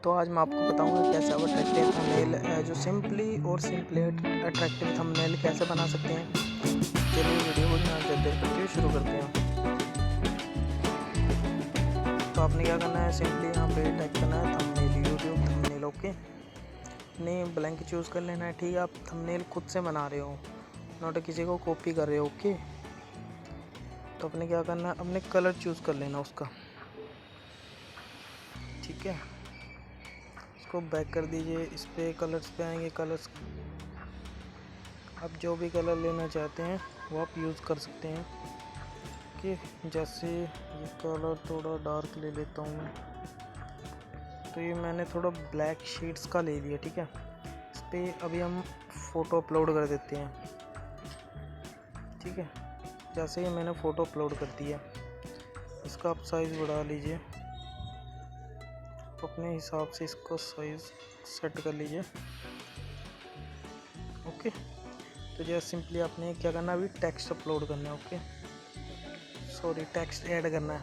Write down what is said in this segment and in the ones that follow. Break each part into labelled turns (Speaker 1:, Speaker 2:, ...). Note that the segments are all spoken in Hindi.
Speaker 1: तो आज मैं आपको बताऊंगा कैसे आप अट्रैक्टिव थंबनेल जो सिंपली अट्रैक्टिव थंबनेल कैसे बना सकते हैं। चलिए वीडियो को यहाँ से देर करते हुए शुरू करते हैं। तो आपने क्या करना है, सिंपली यहाँ पे टाइप करना है थंबनेल, यूट्यूब थंबनेल। ओके, नहीं ब्लैंक चूज़ कर लेना है। ठीक है, आप थंबनेल खुद से बना रहे हो, नॉट किसी को कॉपी कर रहे हो। ओके, तो अपने क्या करना है, अपने कलर चूज़ कर लेना उसका। ठीक है, इसको बैक कर दीजिए। इस पे कलर्स पे आएंगे, कलर्स आप जो भी कलर लेना चाहते हैं वो आप यूज़ कर सकते हैं। कि जैसे ये कलर थोड़ा डार्क ले लेता हूँ मैं, तो ये मैंने थोड़ा ब्लैक शेड्स का ले लिया। ठीक है, इस पर अभी हम फ़ोटो अपलोड कर देते हैं। ठीक है, जैसे ही मैंने फ़ोटो अपलोड कर दिया, इसका आप साइज़ बढ़ा लीजिए, तो अपने हिसाब से इसको साइज़ सेट कर लीजिए। ओके, तो जैसे सिंपली आपने क्या करना है, अभी टेक्स्ट अपलोड करना है। ओके सॉरी, टेक्स्ट ऐड करना है।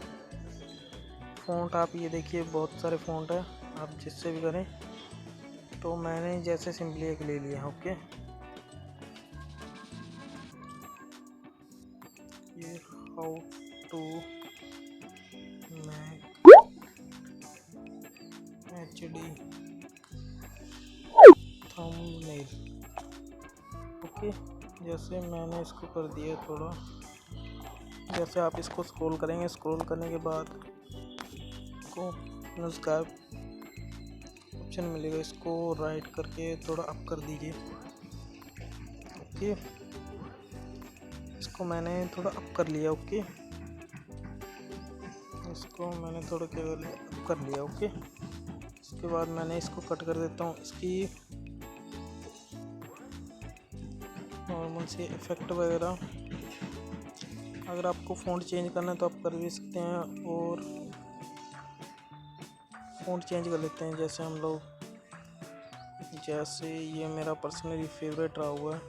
Speaker 1: फ़ॉन्ट आप ये देखिए, बहुत सारे फ़ॉन्ट है, आप जिससे भी करें। तो मैंने जैसे सिंपली एक ले लिया। ओके, ये how to make HD thumbnail. Okay, जैसे मैंने इसको कर दिया थोड़ा, जैसे आप इसको स्क्रॉल करेंगे, स्क्रॉल करने के बाद को उसका ऑप्शन मिलेगा, इसको राइट करके थोड़ा अप कर दीजिए। ओके, इसको मैंने थोड़ा अप कर लिया। ओके, इसको मैंने थोड़ा क्या कर लिया, अप कर लिया। ओके, इसके बाद मैंने इसको कट कर देता हूँ। इसकी नॉर्मल से इफ़ेक्ट वगैरह, अगर आपको फ़ॉन्ट चेंज करना है तो आप कर भी सकते हैं, और फ़ॉन्ट चेंज कर लेते हैं। जैसे हम लोग, जैसे ये मेरा पर्सनली फेवरेट रहा हुआ है,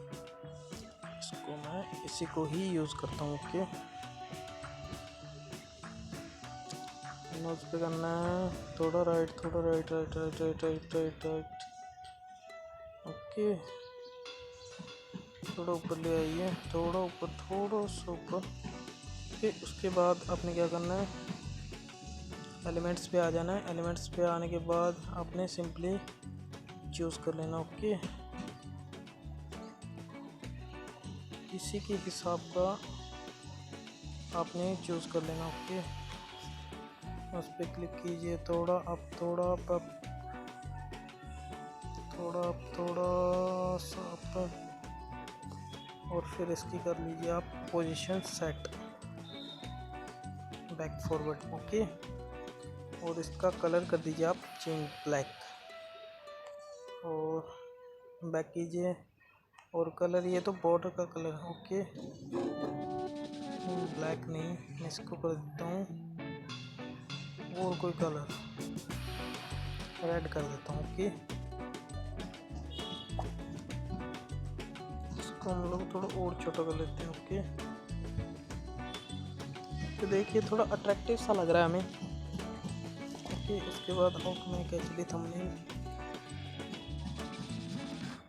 Speaker 1: इसको मैं इसी को ही यूज़ करता हूँ। ओके, नोज पे करना है, थोड़ा राइट, थोड़ा right right right right right right right. Okay, थोड़ा ऊपर ले आइए, थोड़ा ऊपर, थोड़ा सा ऊपर। फिर उसके बाद आपने क्या करना है, एलिमेंट्स पे आ जाना है। एलिमेंट्स पे आने के बाद आपने सिंपली चूज़ कर लेना। ओके, इसी के हिसाब का आपने चूज़ कर लेना। ओके, उस पर क्लिक कीजिए, थोड़ा अप, थोड़ा अप, थोड़ा अप, थोड़ा सा अप, और फिर इसकी कर लीजिए आप position set, back forward. Okay, और इसका कलर कर दीजिए आप चेंज ब्लैक, और बैक कीजिए, और कलर ये तो बॉर्डर का कलर। ओके, ब्लैक नहीं, मैं इसको कर देता हूँ और कोई कलर, रेड कर देता हूँ। ओके, इसको हम लोग थोड़ा और छोटा कर लेते हैं। ओके, तो देखिए थोड़ा अट्रैक्टिव सा लग रहा है हमें। ओके, उसके बाद मैं कैसे थंबनेल,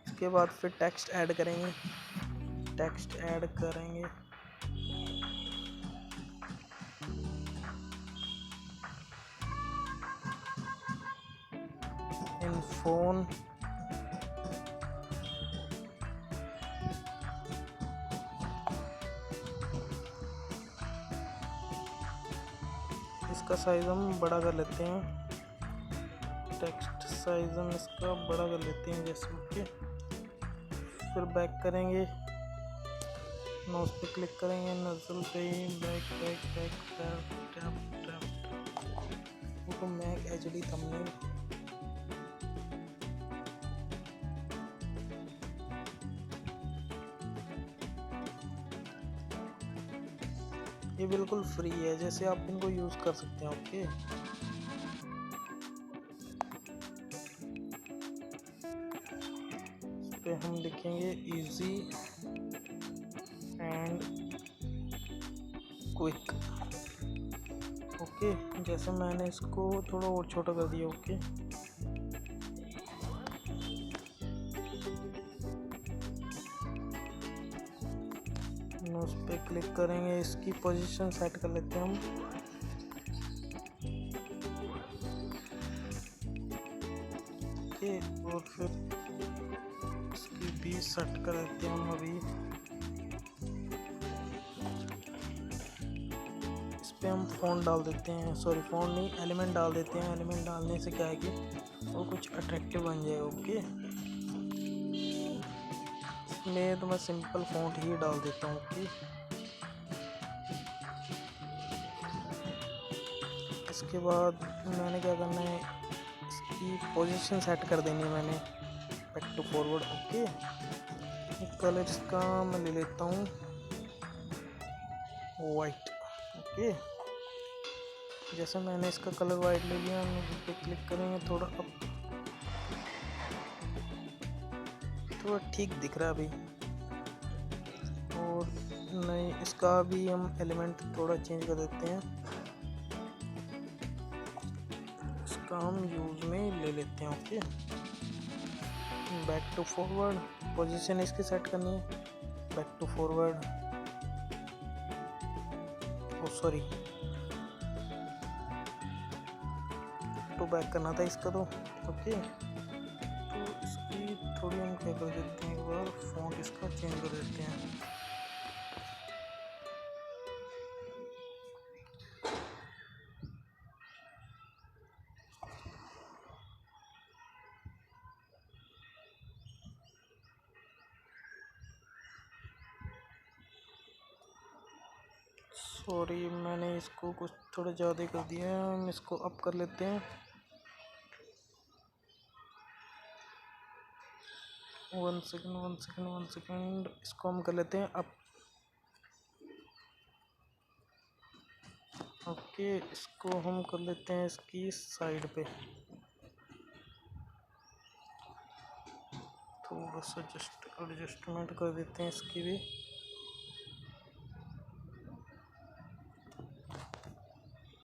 Speaker 1: उसके बाद फिर टेक्स्ट ऐड करेंगे, टेक्स्ट ऐड करेंगे। इन फोन इसका साइज हम बड़ा कर लेते हैं, टेक्स्ट साइज हम इसका बड़ा कर लेते हैं जैसे। ओके, फिर बैक करेंगे, माउस पे क्लिक करेंगे, नजल पे back back back tap tap, तो मैक HD थंबनेल। ये बिल्कुल फ्री है, जैसे आप इनको यूज़ कर सकते हैं। ओके, इस पे हम लिखेंगे इजी एंड क्विक। ओके, जैसे मैंने इसको थोड़ा और छोटा कर दिया। ओके, उस पर क्लिक करेंगे, इसकी पोजीशन सेट कर लेते हैं हम। ओके, और फिर इसकी भी सेट कर देते हैं हम अभी। इस पे हम फ़ॉन्ट डाल देते हैं, सॉरी फ़ॉन्ट नहीं, एलिमेंट डाल देते हैं। एलिमेंट डालने से क्या है कि वो कुछ अट्रैक्टिव बन जाएगा। ओके, इसमें तो मैं सिंपल फ़ॉन्ट ही डाल देता हूँ। ओके, इसके बाद मैंने क्या करना है, इसकी पोजीशन सेट कर देनी है मैंने, back to forward. Okay, colour इसका मैं ले लेता हूँ वाइट। ओके, जैसे मैंने इसका कलर वाइट ले लिया, हम इस पर क्लिक करेंगे, थोड़ा अप, थोड़ा ठीक दिख रहा है अभी। और नहीं, इसका भी हम एलिमेंट थोड़ा चेंज कर देते हैं, इसका हम यूज में ले लेते हैं। Okay, back to forward, position इसकी सेट करनी है, back to forward, oh sorry to back करना था इसका तो। ओके, तो इसकी थोड़ी हम क्या कर देते हैं, एक बार फॉन्ट इसका चेंज कर देते हैं। सॉरी, मैंने इसको कुछ थोड़ा ज़्यादा कर दिया है, हम इसको अप कर लेते हैं। वन सेकंड, इसको हम कर लेते हैं अप। ओके, इसको हम कर लेते हैं इसकी साइड पे, थोड़ा सा जस्ट एडजस्टमेंट कर देते हैं इसकी भी।